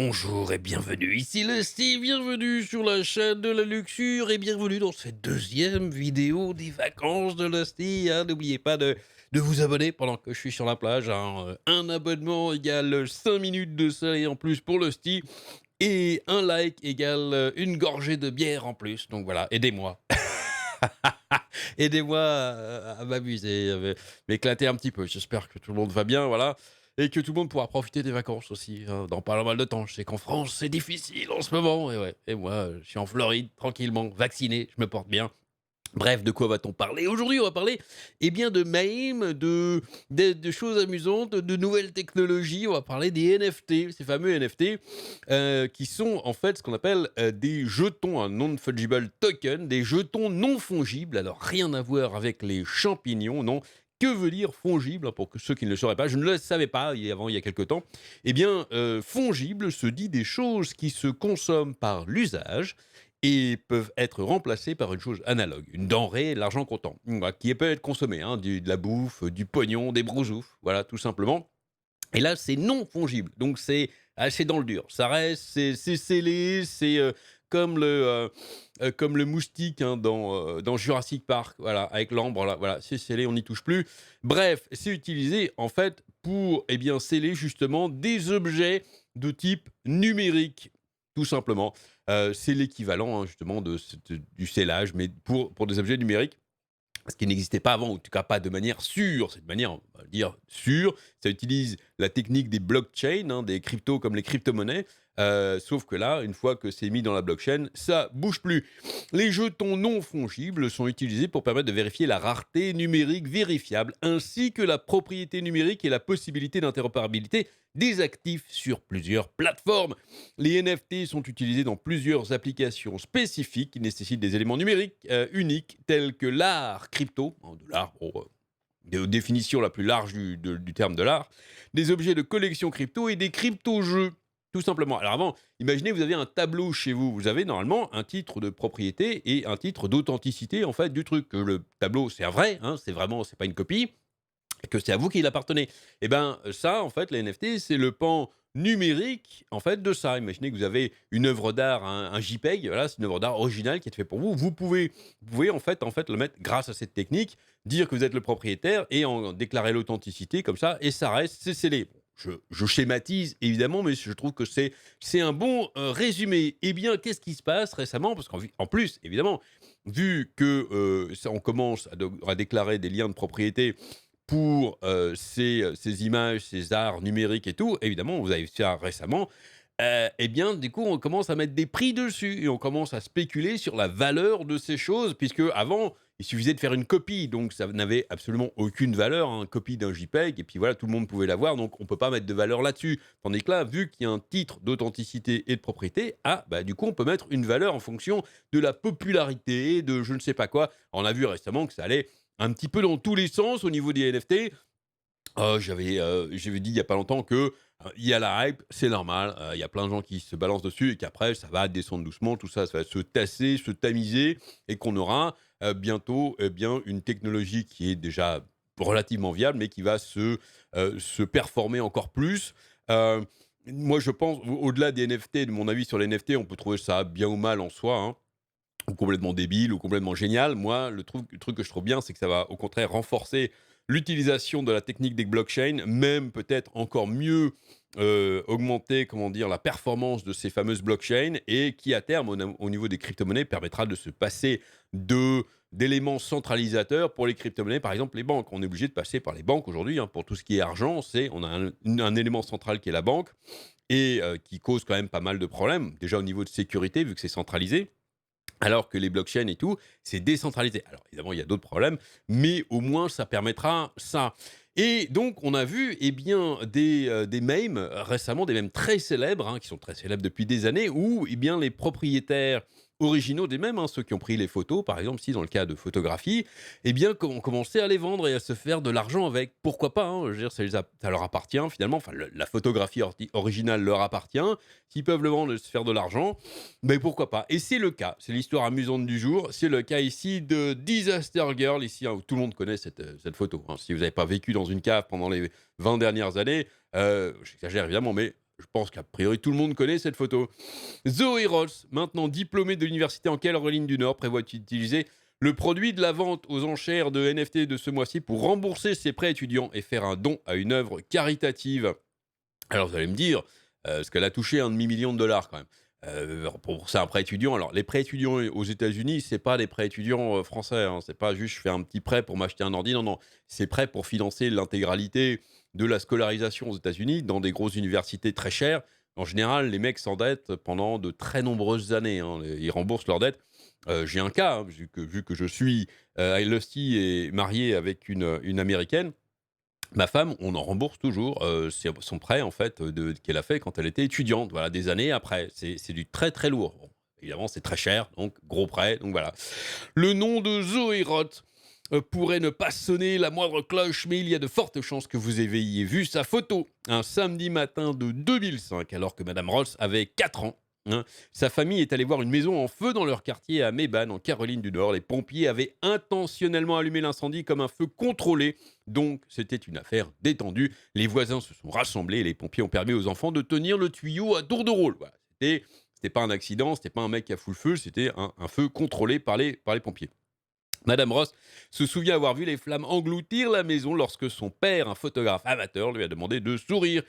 Bonjour et bienvenue, ici le Steve, bienvenue sur la chaîne de la luxure et bienvenue dans cette deuxième vidéo des vacances de Lusty, hein. N'oubliez pas de vous abonner pendant que je suis sur la plage, hein. Un abonnement égale 5 minutes de soleil en plus pour Lusty et un like égale une gorgée de bière en plus. Donc voilà, aidez-moi. Aidez-moi à m'amuser, m'éclater un petit peu. J'espère que tout le monde va bien, voilà. Et que tout le monde pourra profiter des vacances aussi, hein, dans pas mal de temps. Je sais qu'en France, c'est difficile en ce moment. Et ouais. Et moi, je suis en Floride, tranquillement, vacciné, je me porte bien. Bref, de quoi va-t-on parler? Aujourd'hui, on va parler, eh bien, de mèmes, de choses amusantes, de nouvelles technologies. On va parler des NFT, ces fameux NFT, qui sont en fait ce qu'on appelle des jetons, un non-fungible token, des jetons non fongibles. Alors, rien à voir avec les champignons, non. Que veut dire fongible, hein, pour ceux qui ne le sauraient pas? Je ne le savais pas avant, il y a quelque temps. Eh bien, fongible se dit des choses qui se consomment par l'usage et peuvent être remplacés par une chose analogue, une denrée, l'argent comptant, voilà, qui peut être consommé, hein, de la bouffe, du pognon, des brousoufs, voilà, tout simplement. Et là, c'est non fongible, donc c'est dans le dur. Ça reste, c'est scellé, c'est comme le moustique, hein, dans Jurassic Park, voilà, avec l'ambre, là, voilà, c'est scellé, on n'y touche plus. Bref, c'est utilisé en fait pour, eh bien, sceller justement des objets de type numérique, tout simplement. C'est l'équivalent, hein, justement du scellage, mais pour des objets numériques. Ce qui n'existait pas avant, ou en tout cas pas de manière sûre. C'est de manière, on va dire, sûre. Ça utilise la technique des blockchains, hein, des cryptos comme les crypto-monnaies. Sauf que là, une fois que c'est mis dans la blockchain, ça bouge plus. Les jetons non fongibles sont utilisés pour permettre de vérifier la rareté numérique vérifiable, ainsi que la propriété numérique et la possibilité d'interopérabilité des actifs sur plusieurs plateformes. Les NFT sont utilisés dans plusieurs applications spécifiques qui nécessitent des éléments numériques uniques, tels que l'art crypto, hein, de l'art, de définition la plus large du terme de l'art, des objets de collection crypto et des crypto-jeux, tout simplement. Alors avant, imaginez, vous avez un tableau chez vous. Vous avez normalement un titre de propriété et un titre d'authenticité, en fait, du truc. Que le tableau, c'est un vrai, hein, c'est pas une copie, que c'est à vous qu'il appartenait. Et ben ça, en fait, les NFT, c'est le pan numérique, en fait, de ça. Imaginez que vous avez une œuvre d'art, un JPEG, voilà, c'est une œuvre d'art originale qui est faite pour vous. Vous pouvez en fait, le mettre grâce à cette technique, dire que vous êtes le propriétaire et en déclarer l'authenticité comme ça, et ça reste, c'est scellé. Bon, je schématise évidemment, mais je trouve que c'est un bon résumé. Eh bien, qu'est-ce qui se passe récemment? Parce qu'en plus, évidemment, vu que on commence à déclarer des liens de propriété pour ces images, ces arts numériques et tout, évidemment, vous avez fait ça récemment, et bien, du coup, on commence à mettre des prix dessus et on commence à spéculer sur la valeur de ces choses, puisque avant, il suffisait de faire une copie, donc ça n'avait absolument aucune valeur, hein, copie d'un JPEG, et puis voilà, tout le monde pouvait l'avoir, donc on ne peut pas mettre de valeur là-dessus. Tandis que là, vu qu'il y a un titre d'authenticité et de propriété, ah, bah, du coup, on peut mettre une valeur en fonction de la popularité, de je ne sais pas quoi. On a vu récemment que ça allait un petit peu dans tous les sens au niveau des NFT. J'avais dit il y a pas longtemps que, il y a la hype, c'est normal, il y a plein de gens qui se balancent dessus et qu'après ça va descendre doucement, tout ça, ça va se tasser, se tamiser et qu'on aura, bientôt, eh bien, une technologie qui est déjà relativement viable, mais qui va se performer encore plus. Heu, Moi je pense au-delà des NFT, de mon avis sur les NFT, on peut trouver ça bien ou mal en soi, hein, ou complètement débile ou complètement génial. Moi, le truc que je trouve bien, c'est que ça va au contraire renforcer l'utilisation de la technique des blockchains, même peut-être encore mieux augmenter, comment dire, la performance de ces fameuses blockchains et qui, à terme, au niveau des crypto-monnaies, permettra de se passer d'éléments centralisateurs pour les crypto-monnaies. Par exemple, les banques. On est obligé de passer par les banques aujourd'hui, hein, pour tout ce qui est argent. On a un élément central qui est la banque et qui cause quand même pas mal de problèmes. Déjà au niveau de sécurité, vu que c'est centralisé. Alors que les blockchains et tout, c'est décentralisé. Alors évidemment, il y a d'autres problèmes, mais au moins ça permettra ça. Et donc on a vu, eh bien, des mèmes récemment, des mèmes très célèbres, hein, qui sont très célèbres depuis des années, où, eh bien, les propriétaires originaux des mèmes, hein, ceux qui ont pris les photos, par exemple, si dans le cas de photographie, eh bien, ont commencé à les vendre et à se faire de l'argent avec. Pourquoi pas, hein, je veux dire, ça leur appartient finalement, enfin la photographie originale leur appartient, s'ils peuvent le vendre et se faire de l'argent, mais pourquoi pas? Et c'est le cas, c'est l'histoire amusante du jour. C'est le cas ici de Disaster Girl, ici, hein, où tout le monde connaît cette photo, hein. Si vous n'avez pas vécu dans une cave pendant les 20 dernières années, j'exagère évidemment, mais Je pense qu'a priori tout le monde connaît cette photo. Zoé Rolls, maintenant diplômée de l'université en Caroline du Nord, prévoit d'utiliser le produit de la vente aux enchères de NFT de ce mois-ci pour rembourser ses prêts étudiants et faire un don à une œuvre caritative. Alors vous allez me dire, parce qu'elle a touché un demi-million de dollars quand même. Pour c'est un prêt étudiant. Alors les prêts étudiants aux États-Unis, c'est pas des prêts étudiants français. Hein. C'est pas juste je fais un petit prêt pour m'acheter un ordi. Non, non, c'est prêt pour financer l'intégralité de la scolarisation aux États-Unis dans des grosses universités très chères. En général, les mecs s'endettent pendant de très nombreuses années. Hein. Ils remboursent leurs dettes. J'ai un cas, hein, vu que je suis Lusty et marié avec une américaine. Ma femme, on en rembourse toujours, son prêt en fait, qu'elle a fait quand elle était étudiante, voilà, des années après. C'est du très, très lourd. Bon, évidemment, c'est très cher, donc gros prêt, donc voilà. Le nom de Zoé Roth, pourrait ne pas sonner la moindre cloche, mais il y a de fortes chances que vous ayez vu sa photo un samedi matin de 2005, alors que madame Ross avait 4 ans, hein. Sa famille est allée voir une maison en feu dans leur quartier à Mebane, en Caroline du Nord. Les pompiers avaient intentionnellement allumé l'incendie comme un feu contrôlé, donc c'était une affaire détendue. Les voisins se sont rassemblés et les pompiers ont permis aux enfants de tenir le tuyau à tour de rôle. Voilà, c'était pas un accident, c'était pas un mec qui a foutu le feu, c'était un feu contrôlé par les pompiers. Madame Ross se souvient avoir vu les flammes engloutir la maison lorsque son père, un photographe amateur, lui a demandé de sourire.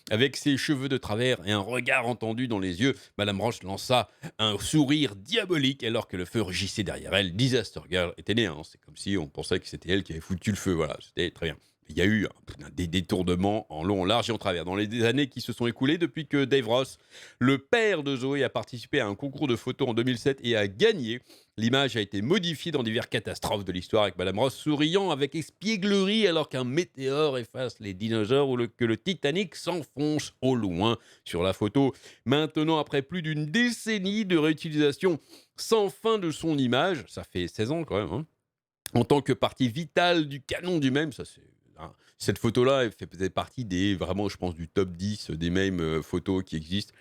Avec ses cheveux de travers et un regard entendu dans les yeux, Madame Ross lança un sourire diabolique alors que le feu rugissait derrière elle. Disaster Girl était née. Hein. C'est comme si on pensait que c'était elle qui avait foutu le feu. Voilà, c'était très bien. Il y a eu des détournements en long, en large et en travers. Dans les années qui se sont écoulées depuis que Dave Ross, le père de Zoé, a participé à un concours de photos en 2007 et a gagné. L'image a été modifiée dans diverses catastrophes de l'histoire avec Madame Ross souriant avec espièglerie alors qu'un météore efface les dinosaures ou que le Titanic s'enfonce au loin sur la photo. Maintenant, après plus d'une décennie de réutilisation sans fin de son image, ça fait 16 ans quand même, hein, en tant que partie vitale du canon du mème, ça c'est hein, cette photo-là, elle fait peut-être partie des vraiment, je pense, du top 10 des mêmes photos qui existent.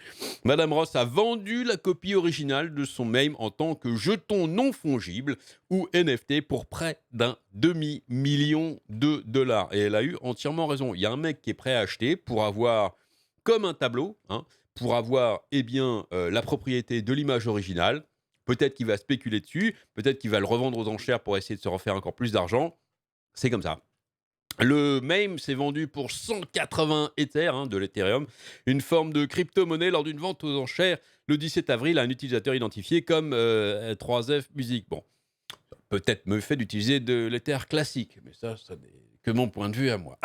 Madame Ross a vendu la copie originale de son mème en tant que jeton non fongible ou NFT pour près d'un demi-million de dollars. Et elle a eu entièrement raison. Il y a un mec qui est prêt à acheter pour avoir, comme un tableau, hein, pour avoir eh bien, la propriété de l'image originale. Peut-être qu'il va spéculer dessus, peut-être qu'il va le revendre aux enchères pour essayer de se refaire encore plus d'argent. C'est comme ça. Le MAME s'est vendu pour 180 Ethers, hein, de l'Ethereum, une forme de crypto-monnaie lors d'une vente aux enchères le 17 avril à un utilisateur identifié comme 3F Music. Bon, peut-être me fait d'utiliser de l'Ether classique, mais ça n'est que mon point de vue à moi.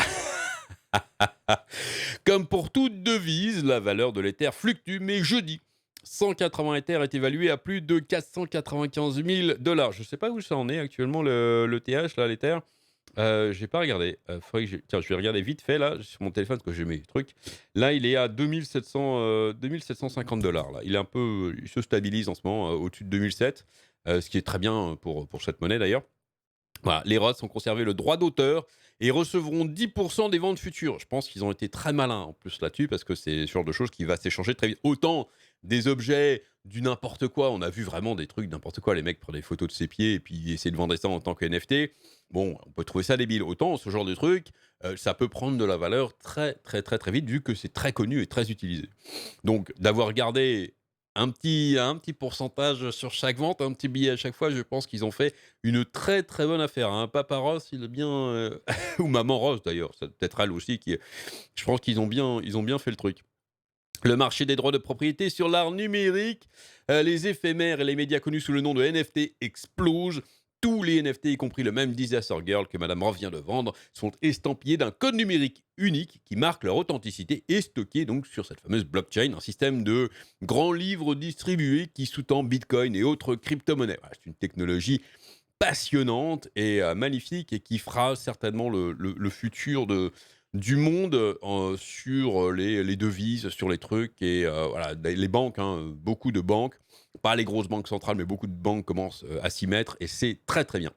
Comme pour toute devise, la valeur de l'Ether fluctue, mais jeudi, 180 Ethers est évalué à plus de 495 000 dollars. Je ne sais pas où ça en est actuellement le TH, là, l'Ether. J'ai pas regardé. Faudrait que tiens, je vais regarder vite fait là sur mon téléphone parce que j'ai mes trucs. Là, il est à 2700, 2750 dollars. Là, il est un peu, il se stabilise en ce moment au-dessus de 2007, ce qui est très bien pour cette monnaie d'ailleurs. Voilà, les Roths ont conservé le droit d'auteur et recevront 10% des ventes futures. Je pense qu'ils ont été très malins en plus là-dessus parce que c'est le genre de choses qui va s'échanger très vite. Autant des objets, du n'importe quoi. On a vu vraiment des trucs n'importe quoi. Les mecs prennent des photos de ses pieds et puis essaient de vendre ça en tant que NFT. Bon, on peut trouver ça débile. Autant ce genre de truc, ça peut prendre de la valeur très, très, très, très vite vu que c'est très connu et très utilisé. Donc, d'avoir gardé un petit pourcentage sur chaque vente, un petit billet à chaque fois, je pense qu'ils ont fait une très, très bonne affaire, hein. Papa Ross, il est bien, ou Maman Ross d'ailleurs, c'est peut-être elle aussi qui est je pense qu'ils ont bien fait le truc. Le marché des droits de propriété sur l'art numérique, les éphémères et les médias connus sous le nom de NFT explosent. Tous les NFT, y compris le même Disaster Girl que Madame Roth vient de vendre, sont estampillés d'un code numérique unique qui marque leur authenticité et stocké donc sur cette fameuse blockchain, un système de grands livres distribués qui sous-tend Bitcoin et autres crypto-monnaies. Voilà, c'est une technologie passionnante et magnifique et qui fera certainement le futur du monde sur les devises, sur les trucs et voilà, les banques, hein, beaucoup de banques, pas les grosses banques centrales, mais beaucoup de banques commencent à s'y mettre et c'est très très bien.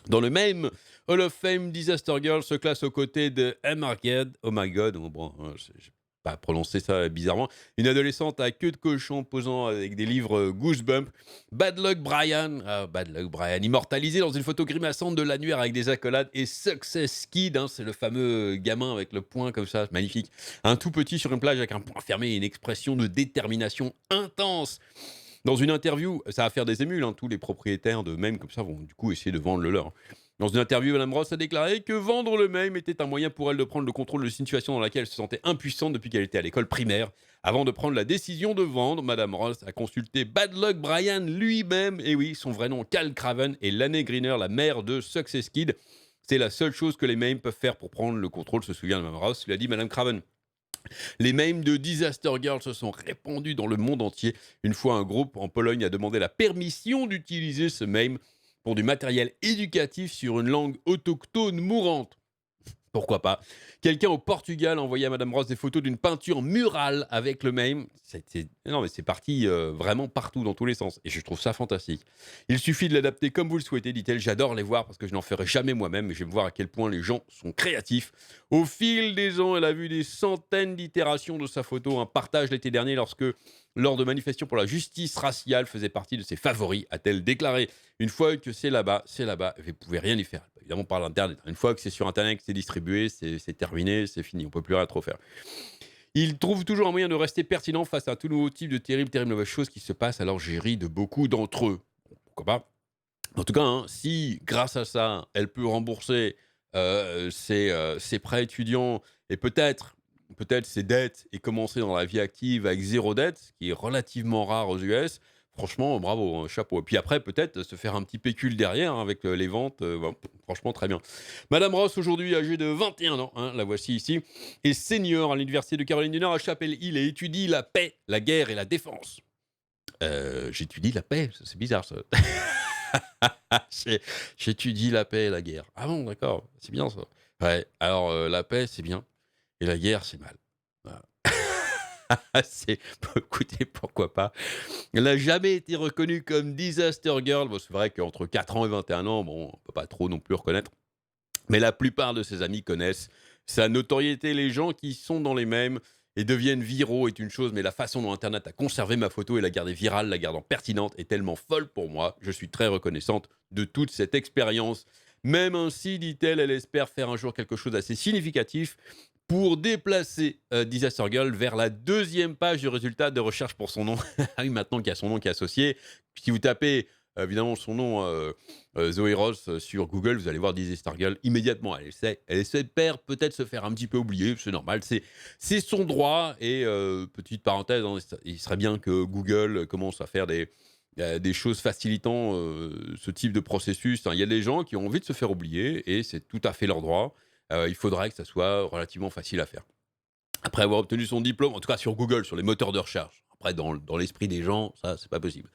Dans le même Hall of Fame, Disaster Girl se classe aux côtés de M. Arcade. Oh my god, oh bon, j'ai pas prononcer ça bizarrement. Une adolescente à queue de cochon posant avec des livres Goosebumps. Bad Luck Brian, Bad Luck Brian, immortalisé dans une photo grimaçante de l'annuaire avec des accolades. Et Success Kid, hein, c'est le fameux gamin avec le poing comme ça, magnifique. Un tout petit sur une plage avec un poing fermé et une expression de détermination intense. Dans une interview, ça va faire des émules, hein, tous les propriétaires de mèmes comme ça vont du coup essayer de vendre le leur. Dans une interview, Madame Ross a déclaré que vendre le mème était un moyen pour elle de prendre le contrôle de la situation dans laquelle elle se sentait impuissante depuis qu'elle était à l'école primaire. Avant de prendre la décision de vendre, Madame Ross a consulté Bad Luck Brian lui-même, et oui, son vrai nom, Cal Craven, et Lane Greener, la mère de Success Kid. C'est la seule chose que les mèmes peuvent faire pour prendre le contrôle, se souvient Madame Ross, lui a dit Madame Craven. Les mèmes de Disaster Girl se sont répandus dans le monde entier. Une fois, un groupe en Pologne a demandé la permission d'utiliser ce mème pour du matériel éducatif sur une langue autochtone mourante. Pourquoi pas? Quelqu'un au Portugal a envoyé à Madame Ross des photos d'une peinture murale avec le mème. Non, mais c'est parti vraiment partout, dans tous les sens. Et je trouve ça fantastique. Il suffit de l'adapter comme vous le souhaitez, dit-elle. J'adore les voir parce que je n'en ferai jamais moi-même. Mais j'aime voir à quel point les gens sont créatifs. Au fil des ans, elle a vu des centaines d'itérations de sa photo. Un partage l'été dernier lors de manifestations pour la justice raciale, faisait partie de ses favoris, a-t-elle déclaré. Une fois que c'est là-bas, vous ne pouvez rien y faire. Évidemment, par l'Internet. Une fois que c'est sur Internet, que c'est distribué, c'est terminé, c'est fini. On ne peut plus rien trop faire. Il trouve toujours un moyen de rester pertinent face à tout nouveau type de terribles nouvelles choses qui se passent. Alors j'ai ri de beaucoup d'entre eux. Pourquoi pas? En tout cas, hein, si grâce à ça, elle peut rembourser ses prêts étudiants et peut-être ses dettes et commencer dans la vie active avec zéro dette, ce qui est relativement rare aux US, franchement, bravo, hein, chapeau. Et puis après, peut-être se faire un petit pécule derrière hein, avec les ventes, bon, franchement, très bien. Madame Ross, aujourd'hui âgée de 21 ans, hein, la voici ici, est senior à l'Université de Caroline du Nord à Chapel Hill et étudie la paix, la guerre et la défense. J'étudie la paix, c'est bizarre ça. J'étudie la paix et la guerre. Ah bon, d'accord, c'est bien ça. Ouais, alors la paix, c'est bien, et la guerre, c'est mal. Voilà. Écoutez, pourquoi pas. Elle n'a jamais été reconnue comme Disaster Girl. Bon, c'est vrai qu'entre 4 ans et 21 ans, bon, on ne peut pas trop non plus reconnaître. Mais la plupart de ses amis connaissent sa notoriété. Les gens qui sont dans les mêmes et deviennent viraux est une chose, mais la façon dont Internet a conservé ma photo et la garder virale, la gardant pertinente, est tellement folle pour moi. Je suis très reconnaissante de toute cette expérience. Même ainsi, dit-elle, elle espère faire un jour quelque chose d'assez significatif pour déplacer Disaster Girl vers la deuxième page du résultat de recherche pour son nom. Ah oui, maintenant qu'il y a son nom qui est associé, si vous tapez évidemment son nom Zoé Ross sur Google, vous allez voir Disaster Girl immédiatement. Elle espère peut-être se faire un petit peu oublier, c'est normal, c'est son droit. Et petite parenthèse, hein, il serait bien que Google commence à faire des choses facilitant ce type de processus. Il y a des gens qui ont envie de se faire oublier et c'est tout à fait leur droit. Il faudrait que ça soit relativement facile à faire. Après avoir obtenu son diplôme, en tout cas sur Google, sur les moteurs de recherche. Après, dans l'esprit des gens, ça, c'est pas possible.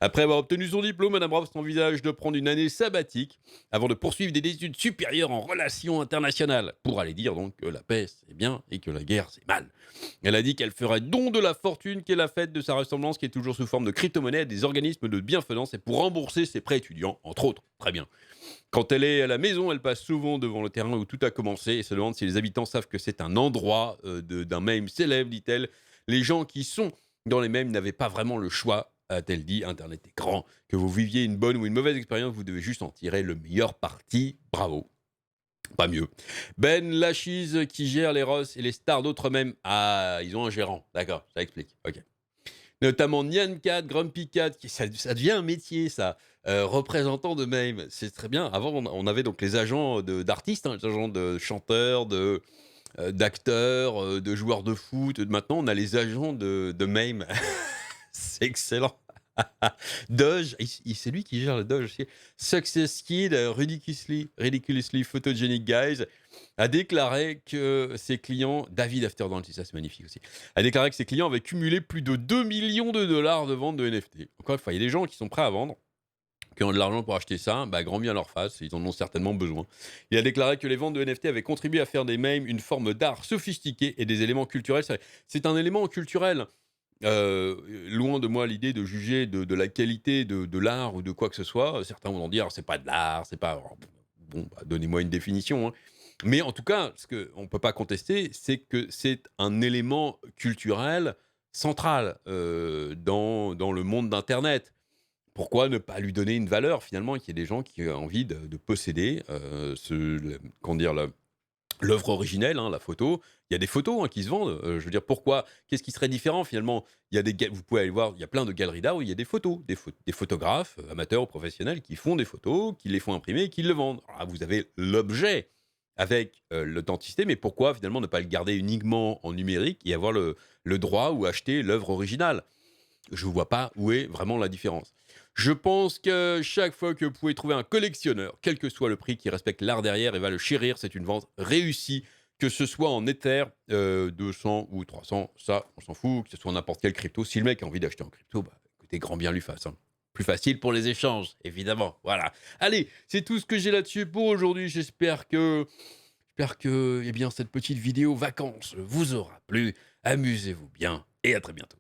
Après avoir obtenu son diplôme, Madame Ross envisage de prendre une année sabbatique avant de poursuivre des études supérieures en relations internationales, pour aller dire donc que la paix, c'est bien et que la guerre, c'est mal. Elle a dit qu'elle ferait don de la fortune qu'elle a faite de sa ressemblance, qui est toujours sous forme de crypto-monnaie, à des organismes de bienfaisance et pour rembourser ses prêts étudiants, entre autres. Très bien. Quand elle est à la maison, elle passe souvent devant le terrain où tout a commencé et se demande si les habitants savent que c'est un endroit d'un mème célèbre, dit-elle. Les gens qui sont dans les mèmes n'avaient pas vraiment le choix, a-t-elle dit. Internet est grand. Que vous viviez une bonne ou une mauvaise expérience, vous devez juste en tirer le meilleur parti. Bravo. Pas mieux. Ben Lashiz qui gère les Ross et les stars d'autres mèmes. Ah, ils ont un gérant. D'accord, ça explique. Ok. Notamment Nyan Cat, Grumpy Cat, ça devient un métier, ça. Représentant de meme, c'est très bien. Avant, on avait donc les agents d'artistes, hein, les agents de chanteurs, d'acteurs, de joueurs de foot. Maintenant, on a les agents de meme. C'est excellent. Doge, c'est lui qui gère le Doge aussi. Success Kid, Ridiculously Photogenic Guys, a déclaré que ses clients, David Afterdance, ça c'est magnifique aussi, a déclaré que ses clients avaient cumulé plus de 2 millions de dollars de ventes de NFT. Encore une fois, il y a des gens qui sont prêts à vendre, qui ont de l'argent pour acheter ça, grand bien leur face, ils en ont certainement besoin. Il a déclaré que les ventes de NFT avaient contribué à faire des mèmes une forme d'art sophistiqué et des éléments culturels. C'est un élément culturel. Loin de moi l'idée de juger de la qualité de l'art ou de quoi que ce soit. Certains vont en dire c'est pas de l'art, c'est pas. Bon, donnez-moi une définition. Hein. Mais en tout cas, ce qu'on ne peut pas contester, c'est que c'est un élément culturel central, dans le monde d'internet. Pourquoi ne pas lui donner une valeur finalement? Qu'il y ait des gens qui aient envie de posséder, ce le comment dire? L'œuvre originelle, hein, la photo. Il y a des photos, hein, qui se vendent, je veux dire pourquoi? Qu'est-ce qui serait différent finalement? Il y a des ga Vous pouvez aller voir, il y a plein de galeries d'art où il y a des photos, des photographes, amateurs ou professionnels qui font des photos, qui les font imprimer et qui le vendent. Alors là, vous avez l'objet avec, l'authenticité, mais pourquoi finalement ne pas le garder uniquement en numérique et avoir le droit ou acheter l'œuvre originale? Je ne vois pas où est vraiment la différence. Je pense que chaque fois que vous pouvez trouver un collectionneur, quel que soit le prix, qui respecte l'art derrière et va le chérir, c'est une vente réussie. Que ce soit en Ether, 200 ou 300, ça, on s'en fout. Que ce soit n'importe quelle crypto. Si le mec a envie d'acheter en crypto, bah, écoutez, grand bien lui fasse, hein. Plus facile pour les échanges, évidemment. Voilà. Allez, c'est tout ce que j'ai là-dessus pour aujourd'hui. J'espère que, eh bien, cette petite vidéo vacances vous aura plu. Amusez-vous bien et à très bientôt.